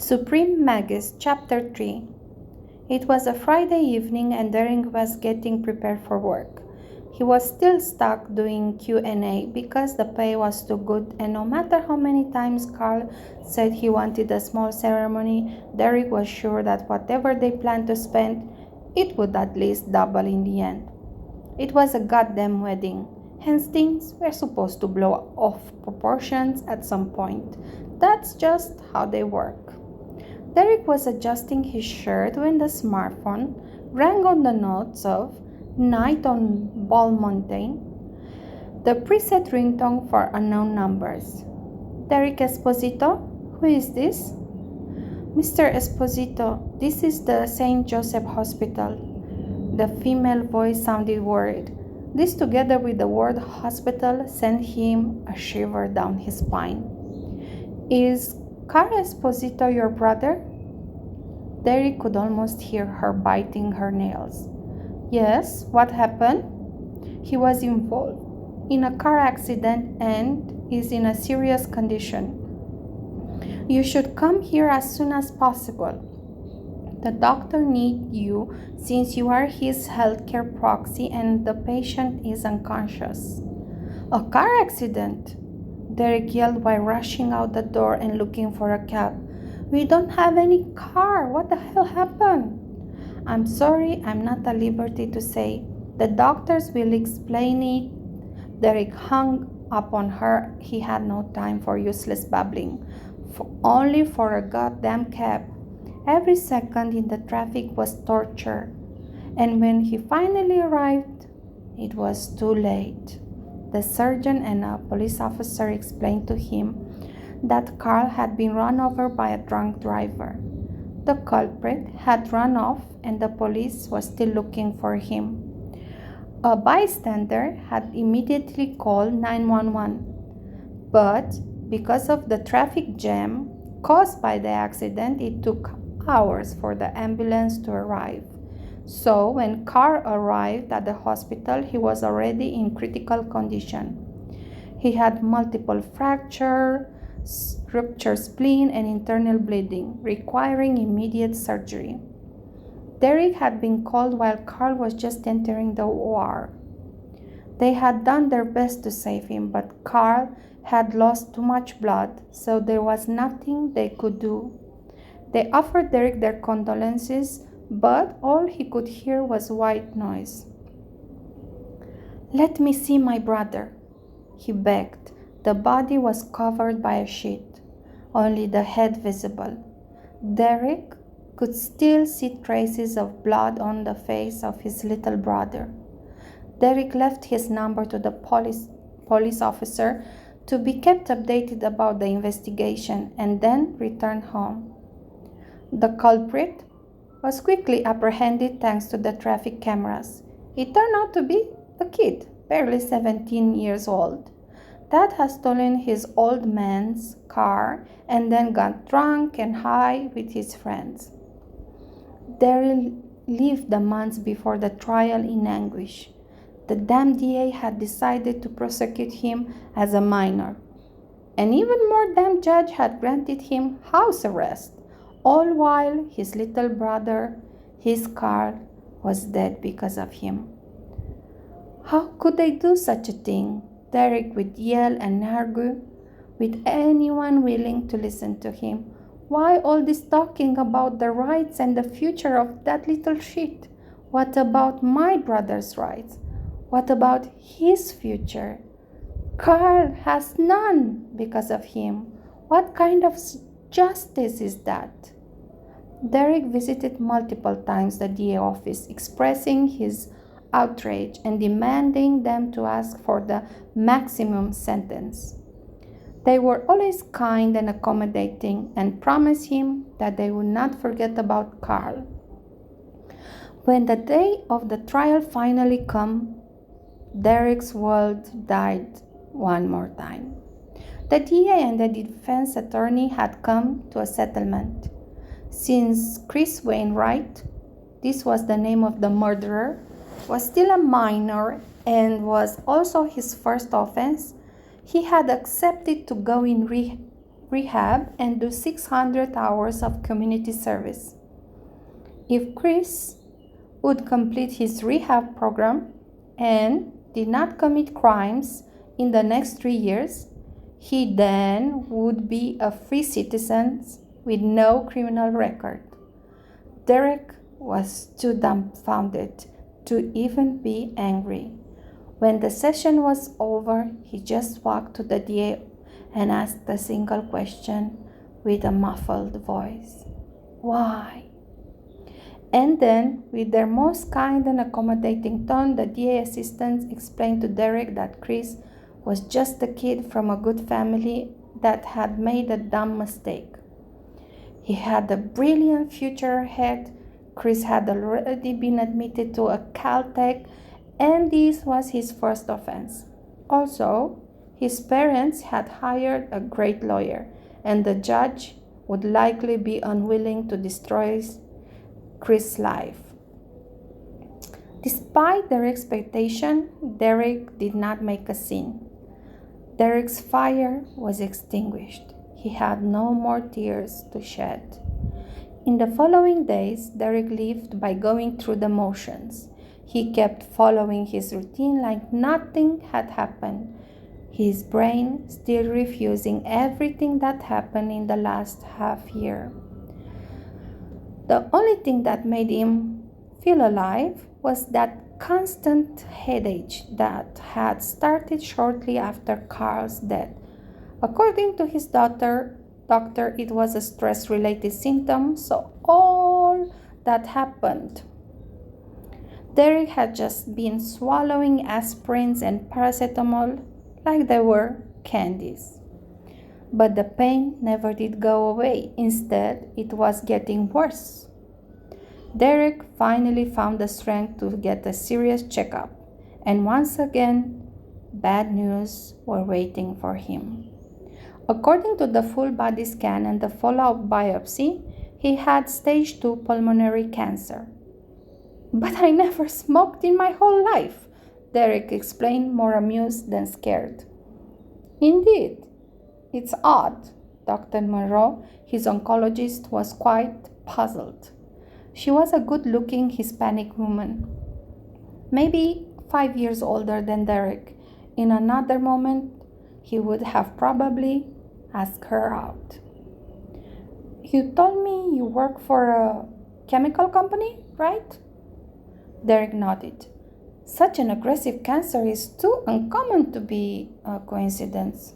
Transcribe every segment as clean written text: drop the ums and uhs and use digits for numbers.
Supreme Magus, Chapter 3. It was a Friday evening and Derek was getting prepared for work. He was still stuck doing Q&A because the pay was too good, and no matter how many times Carl said he wanted a small ceremony, Derek was sure that whatever they planned to spend, it would at least double in the end. It was a goddamn wedding, hence things were supposed to blow off proportions at some point. That's just how they work. Derek was adjusting his shirt when the smartphone rang on the notes of Night on Ball Mountain, the preset ringtone for unknown numbers. Derek Esposito? Who is this? Mr. Esposito, this is the St. Joseph Hospital. The female voice sounded worried. This, together with the word hospital, sent him a shiver down his spine. Is Carl Esposito your brother? Derek could almost hear her biting her nails. Yes, what happened? He was involved in a car accident and is in a serious condition. You should come here as soon as possible. The doctor needs you since you are his healthcare proxy and the patient is unconscious. A car accident? Derek yelled while rushing out the door and looking for a cab. We don't have any car. What the hell happened? I'm sorry, I'm not at liberty to say. The doctors will explain it. Derek hung up on her. He had no time for useless babbling. Only for a goddamn cab. Every second in the traffic was torture. And when he finally arrived, it was too late. The surgeon and a police officer explained to him that Carl had been run over by a drunk driver. The culprit had run off and the police was still looking for him. A bystander had immediately called 911, but because of the traffic jam caused by the accident, it took hours for the ambulance to arrive. So when Carl arrived at the hospital, he was already in critical condition. He had multiple fractures, ruptured spleen, and internal bleeding, requiring immediate surgery. Derek had been called while Carl was just entering the OR. They had done their best to save him, but Carl had lost too much blood, so there was nothing they could do. They offered Derek their condolences, but all he could hear was white noise. Let me see my brother, he begged. The body was covered by a sheet, only the head visible. Derek could still see traces of blood on the face of his little brother. Derek left his number to the police officer to be kept updated about the investigation and then returned home. The culprit was quickly apprehended thanks to the traffic cameras. It turned out to be a kid, barely 17 years old, that had stolen his old man's car and then got drunk and high with his friends. Daryl lived the months before the trial in anguish. The damn DA had decided to prosecute him as a minor. An even more damn judge had granted him house arrest, all while his little brother, his Carl, was dead because of him. How could they do such a thing? Derek would yell and argue with anyone willing to listen to him. Why all this talking about the rights and the future of that little shit? What about my brother's rights? What about his future? Carl has none because of him. What kind of justice is that? Derek visited multiple times the DA office, expressing his outrage and demanding them to ask for the maximum sentence. They were always kind and accommodating and promised him that they would not forget about Carl. When the day of the trial finally came, Derek's world died one more time. The DA and the defense attorney had come to a settlement. Since Chris Wainwright, this was the name of the murderer, was still a minor and was also his first offense, he had accepted to go in rehab and do 600 hours of community service. If Chris would complete his rehab program and did not commit crimes in the next 3 years, he then would be a free citizen with no criminal record. Derek was too dumbfounded to even be angry. When the session was over, he just walked to the DA and asked a single question with a muffled voice. Why? And then, with their most kind and accommodating tone, the DA assistants explained to Derek that Chris was just a kid from a good family that had made a dumb mistake. He had a brilliant future ahead. Chris had already been admitted to a Caltech, and this was his first offense. Also, his parents had hired a great lawyer, and the judge would likely be unwilling to destroy Chris' life. Despite their expectation, Derek did not make a scene. Derek's fire was extinguished. He had no more tears to shed. In the following days, Derek lived by going through the motions. He kept following his routine like nothing had happened, his brain still refusing everything that happened in the last half year. The only thing that made him feel alive was that constant headache that had started shortly after Carl's death. According to his doctor, it was a stress-related symptom, so all that happened. Derek had just been swallowing aspirins and paracetamol like they were candies. But the pain never did go away. Instead, it was getting worse. Derek finally found the strength to get a serious checkup, and once again, bad news were waiting for him. According to the full body scan and the follow-up biopsy, he had stage 2 pulmonary cancer. But I never smoked in my whole life, Derek explained, more amused than scared. Indeed, it's odd. Dr. Monroe, his oncologist, was quite puzzled. She was a good-looking Hispanic woman, maybe 5 years older than Derek. In another moment, he would have probably asked her out. You told me you work for a chemical company, right? Derek nodded. Such an aggressive cancer is too uncommon to be a coincidence.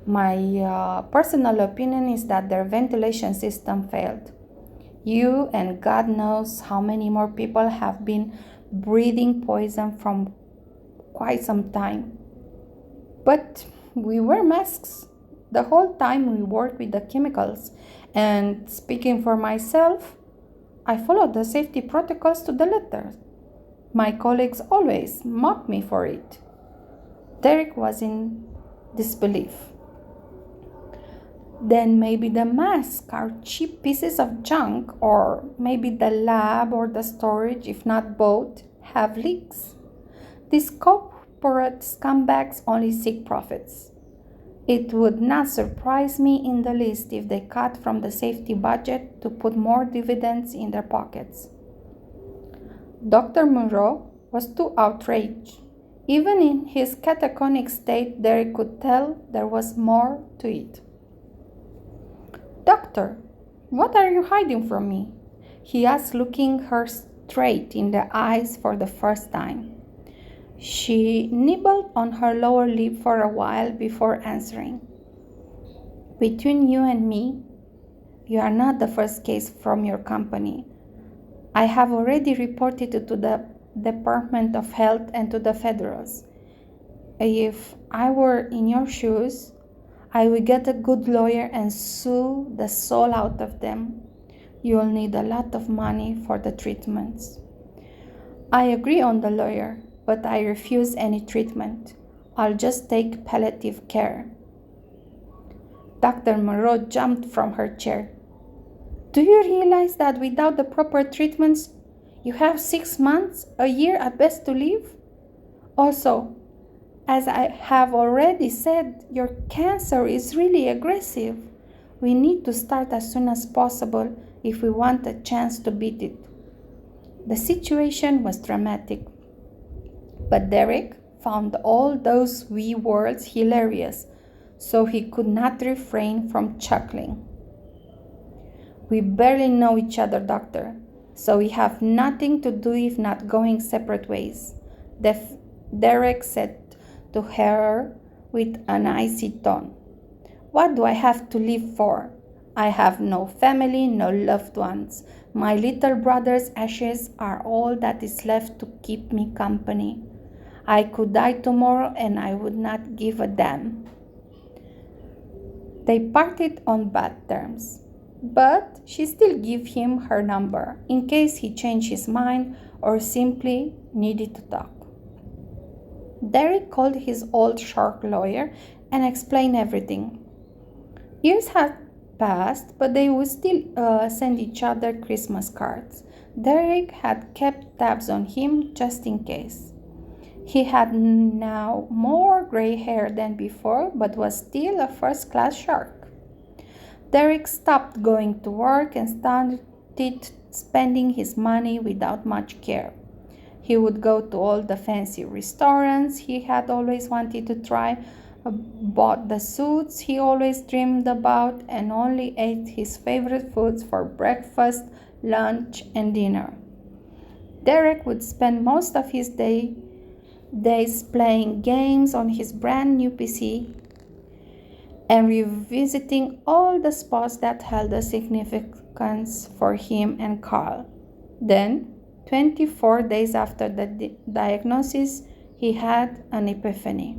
My personal opinion is that their ventilation system failed. You and God knows how many more people have been breathing poison from quite some time. But we wear masks the whole time we work with the chemicals. And speaking for myself, I follow the safety protocols to the letter. My colleagues always mock me for it. Derek was in disbelief. Then maybe the masks are cheap pieces of junk, or maybe the lab or the storage, if not both, have leaks. These corporate scumbags only seek profits. It would not surprise me in the least if they cut from the safety budget to put more dividends in their pockets. Dr. Monroe was too outraged. Even in his catatonic state, Derek could tell there was more to it. Doctor, what are you hiding from me? He asked, looking her straight in the eyes for the first time. She nibbled on her lower lip for a while before answering. Between you and me, you are not the first case from your company. I have already reported it to the Department of Health and to the federals. If I were in your shoes, I would get a good lawyer and sue the soul out of them. You'll need a lot of money for the treatments. I agree on the lawyer, but I refuse any treatment. I'll just take palliative care. Dr. Monroe jumped from her chair. Do you realize that without the proper treatments, you have 6 months, a year at best to live? Also, as I have already said, your cancer is really aggressive. We need to start as soon as possible if we want a chance to beat it. The situation was dramatic, but Derek found all those wee words hilarious, so he could not refrain from chuckling. We barely know each other, Doctor, so we have nothing to do if not going separate ways, Derek said to her with an icy tone. What do I have to live for? I have no family, no loved ones. My little brother's ashes are all that is left to keep me company. I could die tomorrow and I would not give a damn. They parted on bad terms, but she still gave him her number in case he changed his mind or simply needed to talk. Derek called his old shark lawyer and explained everything. Years had passed, but they would still send each other Christmas cards. Derek had kept tabs on him just in case. He had now more gray hair than before, but was still a first-class shark. Derek stopped going to work and started spending his money without much care. He would go to all the fancy restaurants he had always wanted to try, bought the suits he always dreamed about, and only ate his favorite foods for breakfast, lunch, and dinner. Derek would spend most of his days playing games on his brand new PC and revisiting all the spots that held a significance for him and Carl. Then, 24 days after the diagnosis, he had an epiphany.